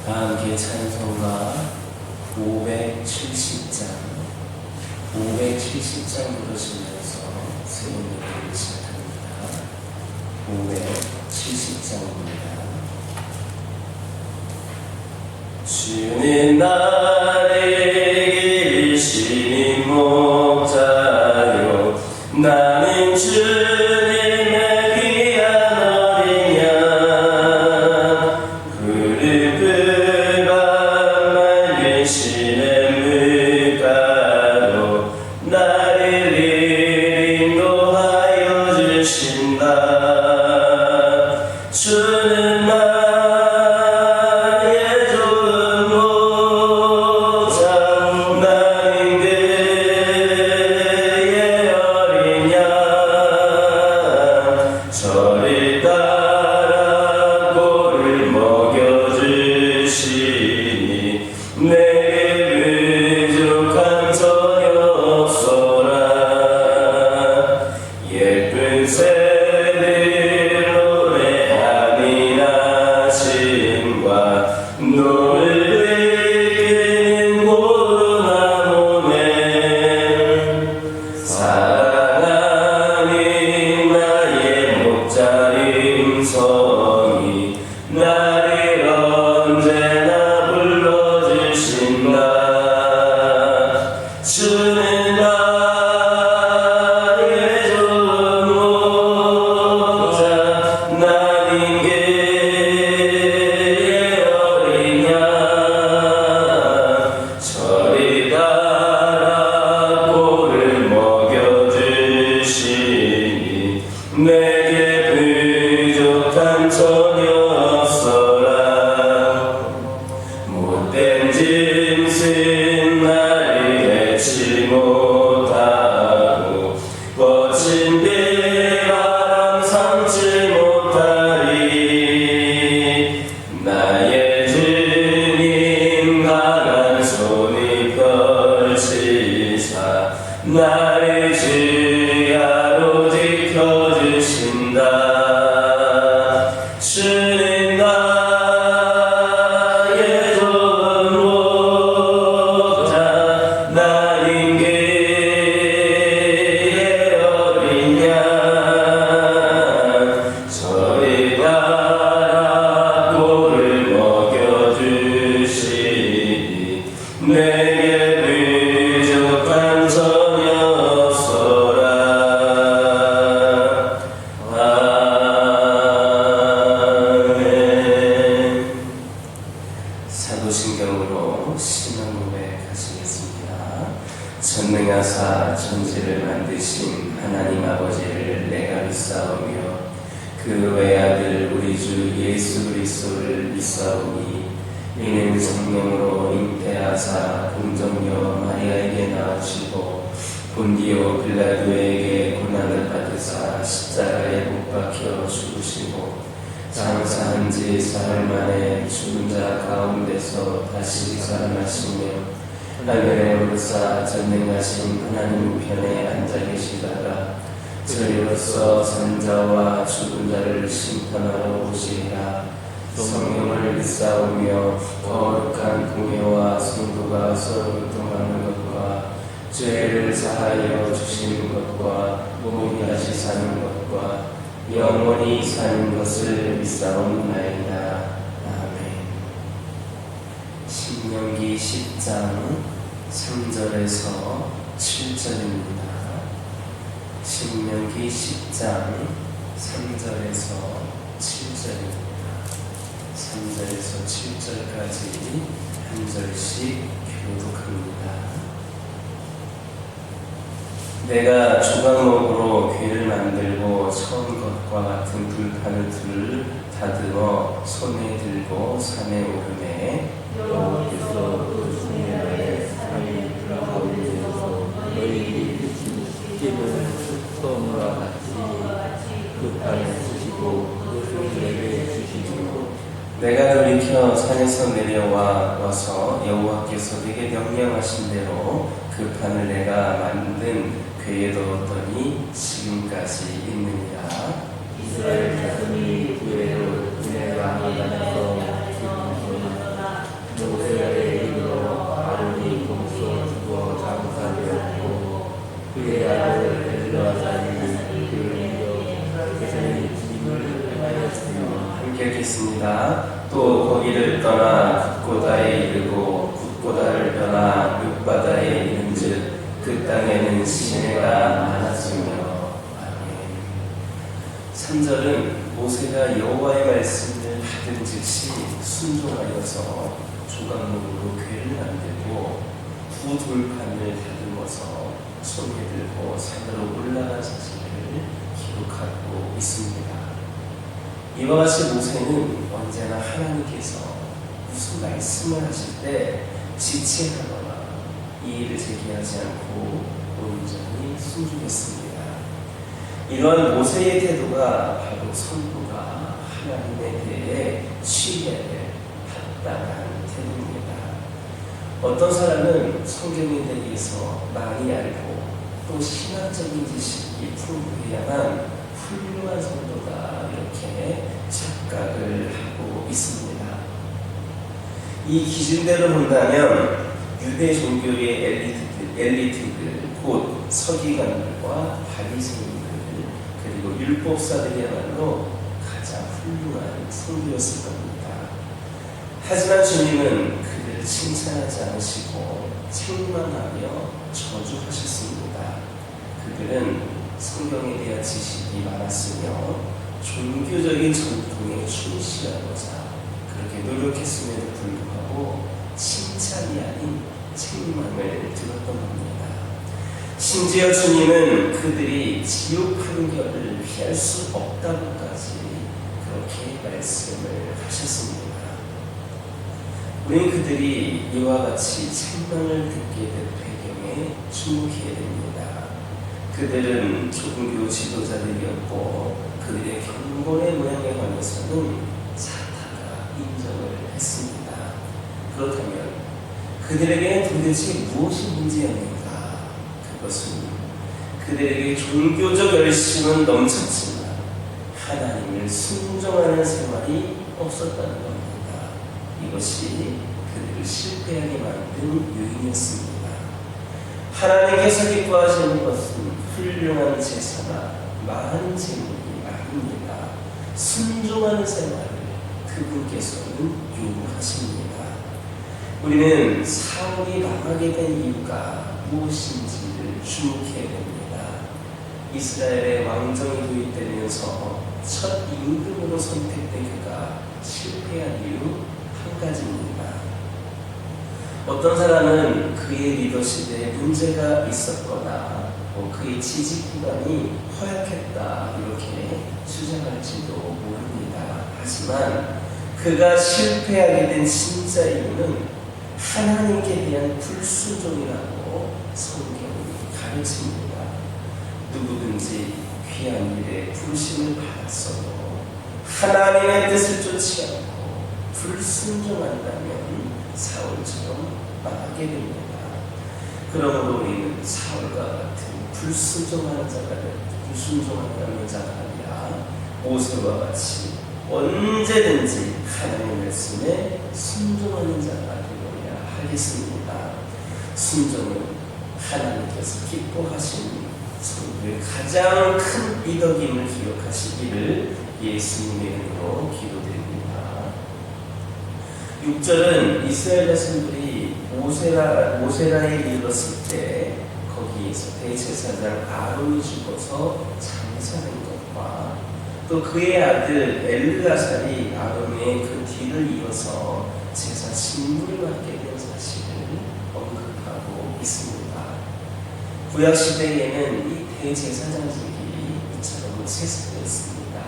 다 함께 찬송가 570장 부르시면서 새로운 노래를 시작합니다. 570장입니다. 주는 나를 이기신 목자요 나는 주님의 귀한 어린 양 푸른 맑은 시냇 물가로 나를 인도하여 주신다. 주는 나의 좋은 목자 나는 그의 어린 양 저를 따라 꼴을 먹여주시니 내게 부족한 전혀 없소라. 예쁜 새들 노래하니 아침과 노을 이끄는 고요한 오늘 사랑하는 나의 목자 음성이 나를 언제나 불러주신다. 주는 나의 좋은 목자 나는 그의 어린 양 저리 따라 꼴을 먹여주시니 내게 부족한 전혀 없어라. 못된 짐승 나를 해치 못하고 거친 비바람 삼지 못하리. 나의 주님 강한 손이 펼치사 나를 주야로 지켜주신다. 주는 나의 좋은 목자 나는 그의 어린 양 저리 따라 꼴을 먹여주시니 내게 부족한 전혀 없소라. 아멘. 사도신경으로 신앙 고백하시겠습니다. 전능하사 천지를 만드신 하나님 아버지를 내가 믿사오며 그 외아들 우리 주 예수 그리스도를 믿사오니 이는 성령으로 잉태하사 동정녀 마리아에게 낳으시고 본디오 빌라도에게 고난을 받으사 십자가에 못 박혀 죽으시고 장사한 지 사흘 만에 죽은 자 가운데서 다시 살아나시며 하늘에 오르사 전능하신 하나님 우편에 앉아 계시다가 저리로서 산자와 죽은 자를 심판하러 오시리라. 성령을 믿사오며 거룩한 공회와 성도가 서로 교통하는 것과 죄를 사하여 주시는 것과 몸이 다시 사는 것과 영원히 사는 것을 믿사옵나이다. 아멘. 신명기 10장 3절에서 7절입니다. 신명기 10장 3절에서 7절입니다. 3절에서 7절까지 한 절씩 교독합니다. 내가 조각목으로 궤를 만들고 처음 것과 같은 불판을 둘 다듬어 손에 들고 산에 오르매 여호와께서 그 승리날에 산이 불가운데서 너희에게 기름을 쏟음과 같이 그 판을 쓰시고 그 손들에게 주시고 내가 돌이켜 산에서 내려와서 여호와께서 내게 명령하신 대로 그 판을 내가 만든 궤에 넣었더니 지금까지 있느니라. 이스라엘 자손이 구애로 은혜가 하나님께서 떠나 또 거기를 떠나 굿고다에 이르고 굿고다를 떠나 룻바다에 이른즉 그 땅에는 시내가 많았으며. 아멘. 3절은 모세가 여호와의 말씀을 받은 즉시 순종하여서 조각목으로 궤를 만들고 두 돌판을 다듬어서 손에 들고 산으로 올라간 사실을 기록하고 있습니다. 이와 같이 모세는 언제나 하나님께서 무슨 말씀을 하실 때 지체하거나 이의를 제기하지 않고 온전히 순종했습니다. 이러한 모세의 태도가 바로 성도가 하나님에 대해 취해야 될 합당한 태도입니다. 어떤 사람은 성경에 대해서 많이 알고 또 신학적인 지식이 풍부해야만 훌륭한 성도다 이렇게 착각을 하고 있습니다. 이 기준대로 본다면 유대 종교의 엘리트들 곧 서기관들과 바리새인들 그리고 율법사들이야말로 가장 훌륭한 성도였을 겁니다. 하지만 주님은 그들을 칭찬하지 않으시고 책망하며 저주하셨습니다. 그들은 성경에 대한 지식이 많았으며 종교적인 전통에 충실하고자 그렇게 노력했음에도 불구하고 칭찬이 아닌 책망을 들었던 겁니다. 심지어 주님은 그들이 지옥 판결을 피할 수 없다고까지 그렇게 말씀을 하셨습니다. 우리는 그들이 이와 같이 책망을 듣게 된 배경에 주목해야 됩니다. 그들은 종교 지도자들이었고 그들의 경건의 모양에 관해서는 사타가 인정을 했습니다. 그렇다면 그들에게 도대체 무엇이 문제였는가? 그것은 그들에게 종교적 열심은 넘쳤지만 하나님을 순종하는 생활이 없었다는 겁니다. 이것이 그들을 실패하게 만든 요인이었습니다. 하나님께서 기뻐하시는 것은 훌륭한 제사나 많은 재물이 아닙니다. 순종하는 생활을 그분께서는 요구하십니다. 우리는 사울이 망하게 된 이유가 무엇인지를 주목해야 됩니다. 이스라엘의 왕정이 도입되면서 첫 임금으로 선택된 그가 실패한 이유 한 가지입니다. 어떤 사람은 그의 리더십에 문제가 있었거나 그의 지지 기관이 허약했다 이렇게 주장할지도 모릅니다. 하지만 그가 실패하게 된 진짜 이유는 하나님께 대한 불순종이라고 성경이 가르칩니다. 누구든지 귀한 일에 부르심을 받았어도 하나님의 뜻을 쫓지 않고 불순종한다면 사울처럼 망하게 됩니다. 그러므로 우리는 사울과 같은 불순종하는 자가 아니라 모세와 같이 언제든지 하나님의 말씀에 순종하는 자가 되어야 하겠습니다. 순종은 하나님께서 기뻐하시는 성도의 가장 큰 미덕임을 기억하시기를 예수님의 이름으로 기도드립니다. 6절은 이스라엘 자손들이 모세라에 이르렀을 때 거기에서 대제사장 아론이 죽어서 장사하는 것과 또 그의 아들 엘르아살이 아론의 그 뒤를 이어서 제사 직무를 맡게 된 사실을 언급하고 있습니다. 구약시대에는 이 대제사장직이 이처럼 세습되었습니다.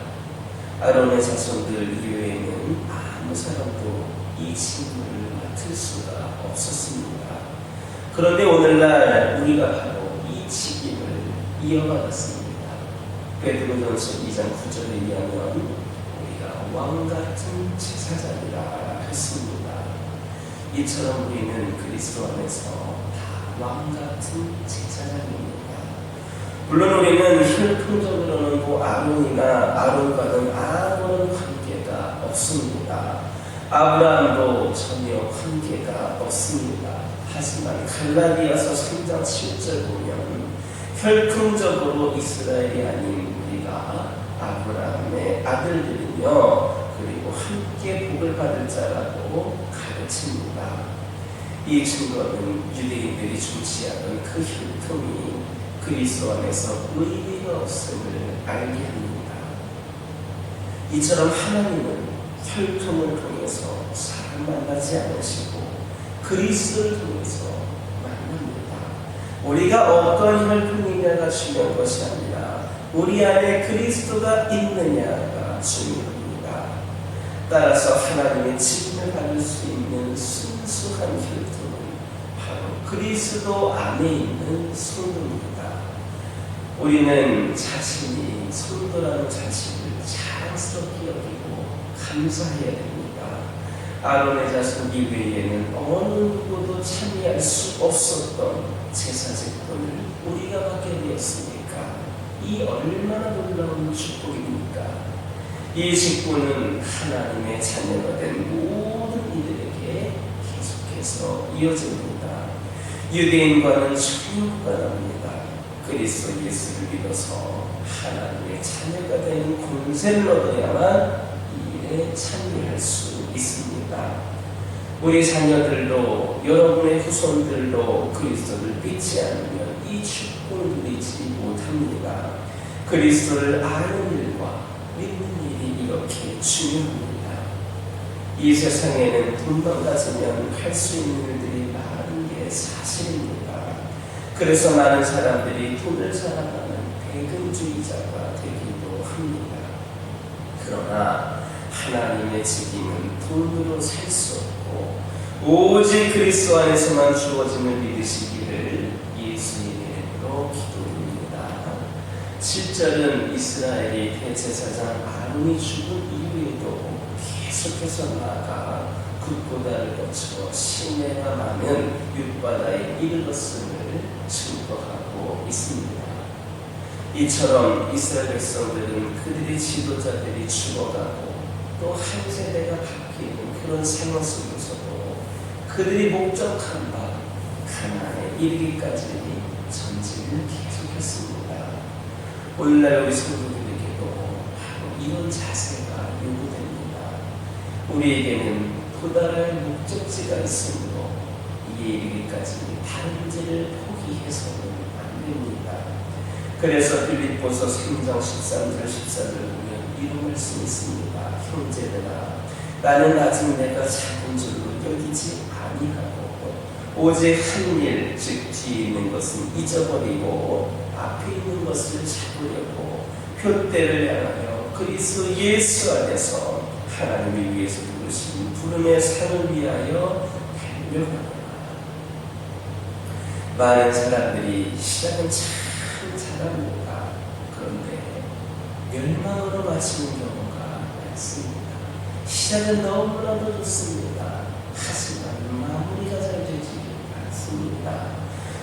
아론의 자손들 이외에는 아무 사람도 이 직무를 맡을 수가 없었습니다. 그런데 오늘날 우리가 바로 이 직임을 이어받았습니다. 베드로전서 2장 9절에 의하면 우리가 왕같은 제사장이라 했습니다. 이처럼 우리는 그리스도 안에서 다 왕같은 제사장입니다. 물론 우리는 혈통적으로는 아론과는 아무런 관계가 없습니다. 아브라함도 전혀 관계가 없습니다. 하지만 갈라디아서 3장 7절 보면 혈통적으로 이스라엘이 아닌 우리가 아브라함의 아들들이며 그리고 함께 복을 받을 자라고 가르칩니다. 이 증거는 유대인들이 중시하던 그 혈통이 그리스도 안에서 의미가 없음을 알게 합니다. 이처럼 하나님은 혈통을 통해서 사람 만나지 않으시고 그리스도를 통해서 만납니다. 우리가 어떤 혈통이냐가 중요한 것이 아니라 우리 안에 그리스도가 있느냐가 중요합니다. 따라서 하나님의 칭찬을 받을 수 있는 순수한 혈통은 바로 그리스도 안에 있는 성도입니다. 우리는 자신이 성도라는 자신을 자랑스럽게 여기고 감사해야 됩니다. 아론의 자손 이외에는 어느 누구도 참여할 수 없었던 제사제권을 우리가 받게 되었으니까 이 얼마나 놀라운 축복입니까? 이 직분은 하나님의 자녀가 된 모든 이들에게 계속해서 이어집니다. 유대인과는 전혀 무관합니다. 그리스도 예수를 믿어서 하나님의 자녀가 되는 공세를 얻어야만 이 일에 참여할 수 있습니다. 우리 자녀들도 여러분의 후손들도 그리스도를 믿지 않으면 이 축복을 누리지 못합니다. 그리스도를 아는 일과 믿는 일이 이렇게 중요합니다. 이 세상에는 돈만 가지면 할 수 있는 일들이 많은 게 사실입니다. 그래서 많은 사람들이 돈을 사랑하는 대금주의자가 되기도 합니다. 그러나 하나님의 직임은 돈으로 살 수 없고 오직 그리스도 안에서만 주어짐을 믿으시기를 예수의 이름으로 기도드립니다. 7절은 이스라엘이 대제사장 아론이 죽은 이후에도 계속해서 나아가 굿고다를 거쳐 시내가 많은 윳바다에 이르렀음을 증거하고 있습니다. 이처럼 이스라엘 백성들은 그들의 지도자들이 죽어가고 또 한 세대가 바뀌는 그런 상황 속에서도 그들이 목적한 바 가나안에 이르기까지 전진을 계속했습니다. 오늘날 우리 성도들에게도 바로 이런 자세가 요구됩니다. 우리에게는 도달할 목적지가 있으므로 이에 이르기까지 다른 길을 포기해서는 안 됩니다. 그래서 빌립보서 3장 13절 14절 보면 이런 말씀이 있습니다. 형제들아, 나는 아직 내가 작은 줄로 여기지 아니하고 오직 한 일, 즉 뒤에 있는 것은 잊어버리고 앞에 있는 것을 찾으려고 표대를 향하여 그리스도 예수 안에서 하나님이 위해서 부르신 부름의 상을 위하여 달려가노라. 많은 사람들이 시작은 참 잘합니다. 그런데 멸망으로 마치는 경우가 많습니다. 시작은 너무나도 좋습니다. 하지만 마무리가 잘 되지 않습니다.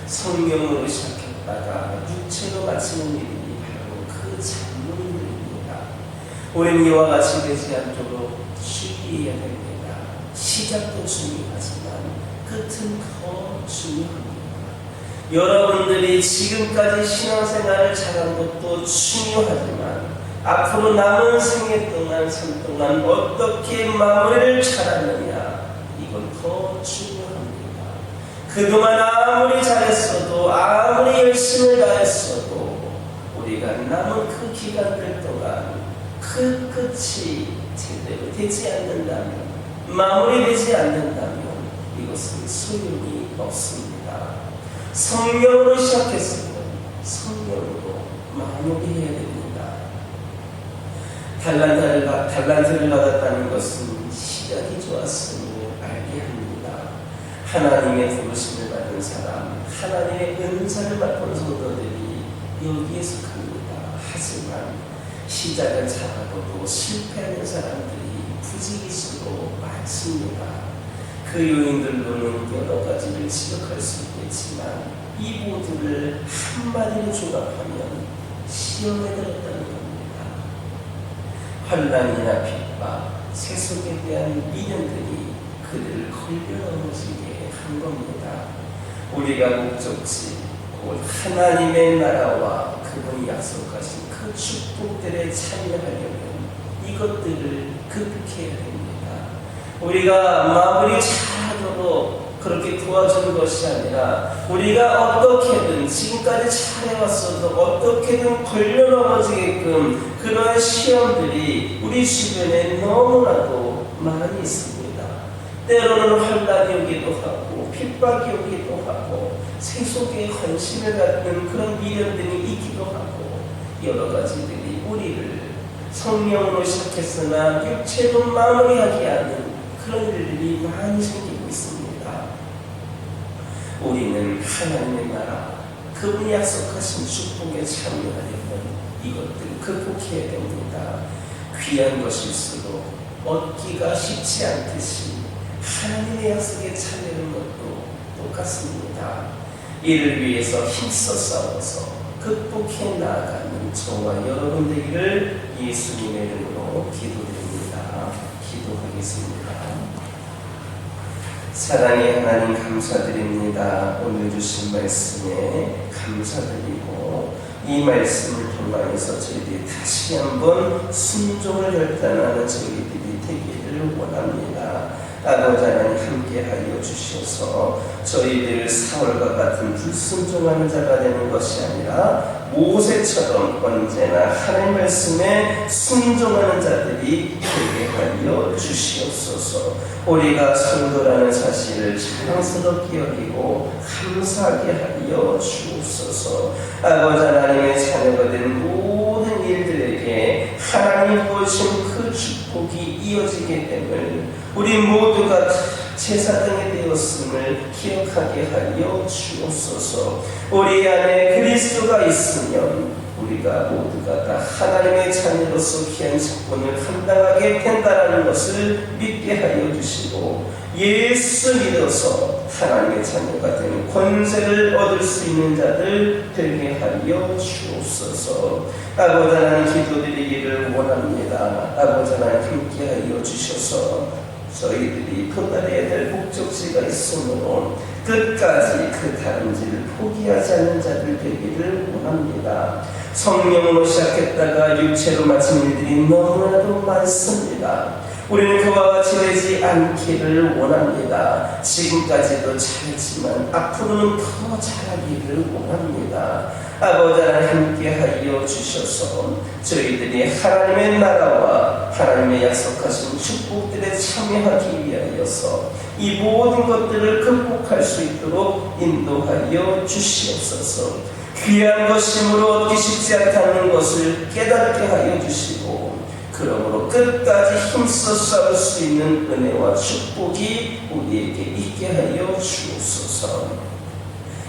성령으로 시작했다가 육체로 마치는 일이 바로 그 장로님들입니다. 우리는 이와 같이 되지 않도록 주의해야 됩니다. 시작도 중요하지만 끝은 더 중요합니다. 여러분들이 지금까지 신앙생활을 잘한 것도 중요하지만 앞으로 남은 생애 동안, 삶 동안 어떻게 마무리를 잘하느냐, 이건 더 중요합니다. 그동안 아무리 잘했어도, 아무리 열심을 다했어도 우리가 남은 그 기간들 동안 그 끝이 제대로 되지 않는다면, 마무리되지 않는다면 이것은 소용이 없습니다. 성령으로 시작했으면 성령으로 마무리해야 됩니다. 달란트를 받았다는 것은 시작이 좋았음을 알게 합니다. 하나님의 부르심을 받은 사람, 하나님의 은사를 맡은 성도들이 여기에 속합니다. 하지만 시작은 잘하고도 실패하는 사람들이 부지기수로 많습니다. 그 요인들로는 여러 가지를 지적할 수 있겠지만 이 모두를 한마디로 종합하면 시험에 들었다는 겁니다. 환난이나 핍박, 세속에 대한 미련들이 그들을 걸려 넘어지게 한 겁니다. 우리가 목적지, 곧 하나님의 나라와 그분이 약속하신 그 축복들에 참여하려면 이것들을 극복해야 됩니다. 우리가 마무리 잘하도록 그렇게 도와주는 것이 아니라 우리가 어떻게든 지금까지 잘해왔어도 어떻게든 걸려 넘어지게끔 그러한 시험들이 우리 주변에 너무나도 많이 있습니다. 때로는 환난이 오기도 하고 핍박이 오기도 하고 세속에 관심을 갖는 그런 미련들이 있기도 하고 여러 가지들이 우리를 성령으로 시작했으나 육체로 마무리하게 하는 그런 일들이 많이 생기고 있습니다. 우리는 하나님의 나라, 그분이 약속하신 축복에 참여하려면 이것들을 극복해야 됩니다. 귀한 것일수록 얻기가 쉽지 않듯이 하나님의 약속에 참여하는 것도 똑같습니다. 이를 위해서 힘써 싸워서 극복해 나아가는 저와 여러분 되기를 예수님의 이름으로 기도드립니다. 기도하겠습니다. 사랑의 하나님 감사드립니다. 오늘 주신 말씀에 감사드리고 이 말씀을 통하여서 저희들이 다시 한번 순종을 결단하는 저희들이 되기를 원합니다. 아버지 하나님 함께하여 주셔서 저희들 사울과 같은 불순종하는 자가 되는 것이 아니라 모세처럼 언제나 하나님 말씀에 순종하는 자들이 되게 하여 주시옵소서. 우리가 성도라는 사실을 자랑스럽게 여기고 감사하게 하여 주옵소서. 아버지 하나님의 자녀가 된 모든 일들에게 하나님 보신 그 축복이 이어지게 됨을 우리 모두가 제사장이 되었음을 기억하게 하여 주옵소서. 우리 안에 그리스도가 있으면 우리가 모두가 다 하나님의 자녀로서 귀한 직분을 감당하게 된다는 것을 믿게 하여 주시고 예수 믿어서 하나님의 자녀가 되는 권세를 얻을 수 있는 자들 되게 하여 주옵소서. 아버지 하나님 기도드리기를 원합니다. 아버지 하나님 함께 하여 주셔서 저희들이 도달해야 될 목적지가 있으므로 끝까지 그 다름질을 포기하지 않는 자들 되기를 원합니다. 성령으로 시작했다가 육체로 마친 일들이 너무나도 많습니다. 우리는 그와 같이 되지 않기를 원합니다. 지금까지도 잘했지만 앞으로는 더 잘하기를 원합니다. 아버지 하나님 함께하여 주셔서 저희들이 하나님의 나라와 하나님의 약속하신 축복들에 참여하기 위하여서 이 모든 것들을 극복할 수 있도록 인도하여 주시옵소서. 귀한 것이므로 얻기 쉽지 않다는 것을 깨닫게 하여 주시고 그러므로 끝까지 힘써 싸울 수 있는 은혜와 축복이 우리에게 있게 하여 주옵소서.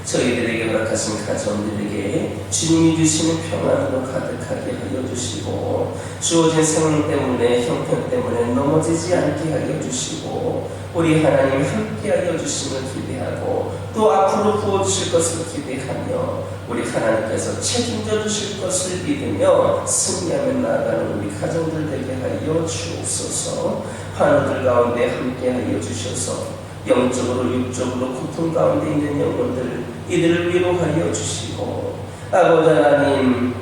저희들에게 허락하신 가정들에게 주님이 주시는 평안으로 가득하게 하여 주시고 주어진 생명 때문에 형편 때문에 넘어지지 않게 하여 주시고 우리 하나님 함께 하여 주심을 기대하고 또 앞으로 부어주실 것을 기대하며 우리 하나님께서 책임져 주실 것을 믿으며 승리하며 나아가는 우리 가정들 되게 하여 주옵소서. 환우들 가운데 함께 하여 주셔서 영적으로 육적으로 고통 가운데 있는 영혼들 이들을 위로하여 주시고 아버지 하나님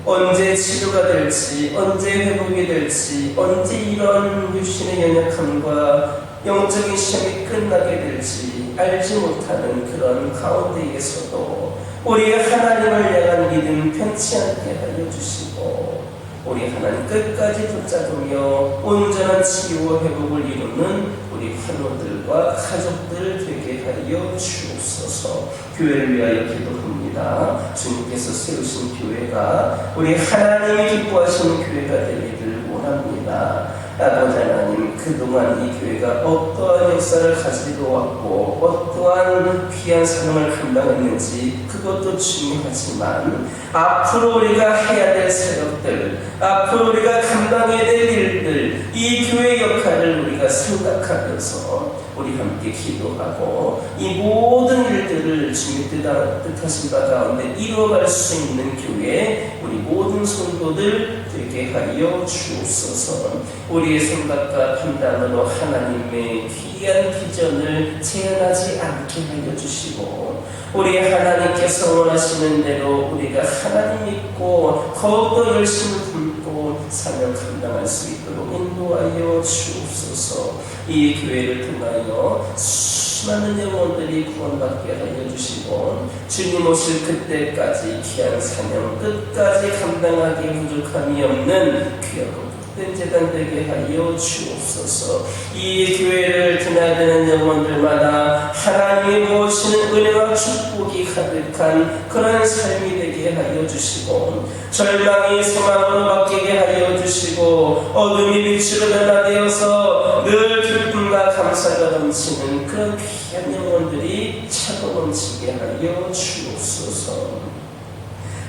언제 치료가 될지 언제 회복이 될지 언제 이런 육신의 연약함과 영적인 시험이 끝나게 될지 알지 못하는 그런 가운데에서도 우리의 하나님을 향한 믿음 편치 않게 하여 주시고 우리 하나님 끝까지 붙잡으며 온전한 치유와 회복을 이루는 우리 환우들과 가족들 되게 하여 주옵소서. 교회를 위하여 기도합니다. 주님께서 세우신 교회가 우리 하나님이 기뻐하시는 교회가 되기를 원합니다. 아버지 하나님 그동안 이 교회가 어떠한 역사를 가지고 왔고 어떠한 귀한 사명을 감당했는지 그것도 중요하지만 앞으로 우리가 해야 될 사역들 앞으로 우리가 감당해야 될 일들 이 교회 역할을 우리가 생각하면서 우리 함께 기도하고 이 모든 일들을 주님 뜻하신 바 가운데 이루어갈 수 있는 교회 우리 모든 성도들 되게 하여 주옵소서. 우리의 생각과 판단으로 하나님의 귀한 비전을 제한하지 않게 하여 주시고 우리 하나님께서 원하시는 대로 우리가 하나님 믿고 더욱더 열심히 품고 사명 감당할 수 있도록 인도하여 주옵소서. 이 교회를 통하여 수많은 영혼들이 구원받게 하여 주시고 주님 오실 그때까지 귀한 사명 끝까지 감당하기에 부족함이 없는 귀하고 복된 제단 되게 하여 주옵소서. 이 교회를 드나드는 영혼들마다 하나님이 모으시는 은혜와 축복이 가득한 그런 삶이 되게 하여 주시고 절망이 소망으로 바뀌게 하여 주시고 어둠이 빛으로 변화되어서 늘 기쁨과 감사가 넘치는 그런 귀한 영혼들이 차고 넘치게 하여 주옵소서.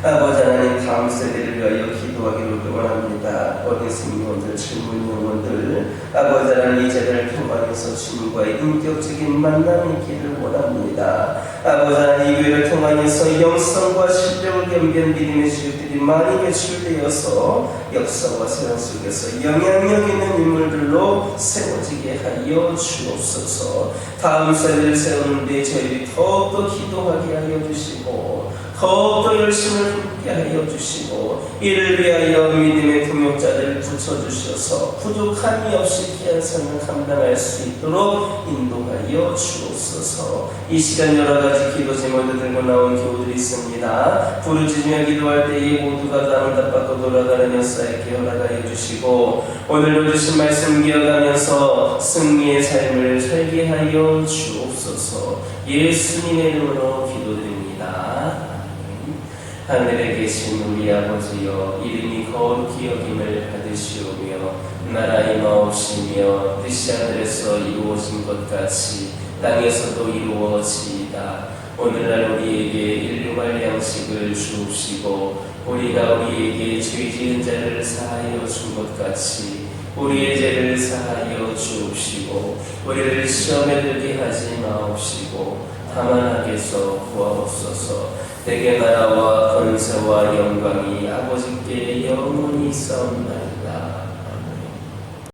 아버지 하나님, 다음 세대를 위하여 기도하기를 원합니다. 어린생 영혼들, 젊은 영혼들, 아버지 하나님, 이 제자를 통하여서 주님과의 인격적인 만남이 있기를 원합니다. 아버지 하나님, 이 교회를 통하여서 영성과 실력을 겸비한 믿음의 주역들이 많이 배출되어서 역사와 세상 속에서 영향력 있는 인물들로 세워지게 하여 주옵소서. 다음 세대를 세우는데 저희들이 더욱더 기도하게 하여 주시고 더욱더 열심을 품게 하여 주시고 이를 위하여 믿음의 동역자들을 붙여주셔서 부족함이 없이 귀한 삶을 감당할 수 있도록 인도하여 주옵소서. 이 시간 여러 가지 기도 제목을 들고 나온 교우들이 있습니다. 부르짖으며 기도할 때에 모두가 다 응답받고 돌아가는 역사에 허락하여 주시고 오늘도 주신 말씀 기억하면서 승리의 삶을 살게 하여 주옵소서. 예수님의 이름으로 기도드립니다. 하늘에 계신 우리 아버지여, 이름이 거룩히 여김을 받으시오며 나라의 마옵시며 뜻이 하늘에서 이루어진 것 같이 땅에서도 이루어지이다. 오늘날 우리에게 일용할 양식을 주옵시고 우리가 우리에게 죄 지은 자를 사하여 준 것 같이 우리의 죄를 사하여 주옵시고 우리를 시험에 들게 하지 마옵시고 다만 악에서 구하옵소서. 대개 나라와 권세와 영광이 아버지께 영원히 있사옵나이다.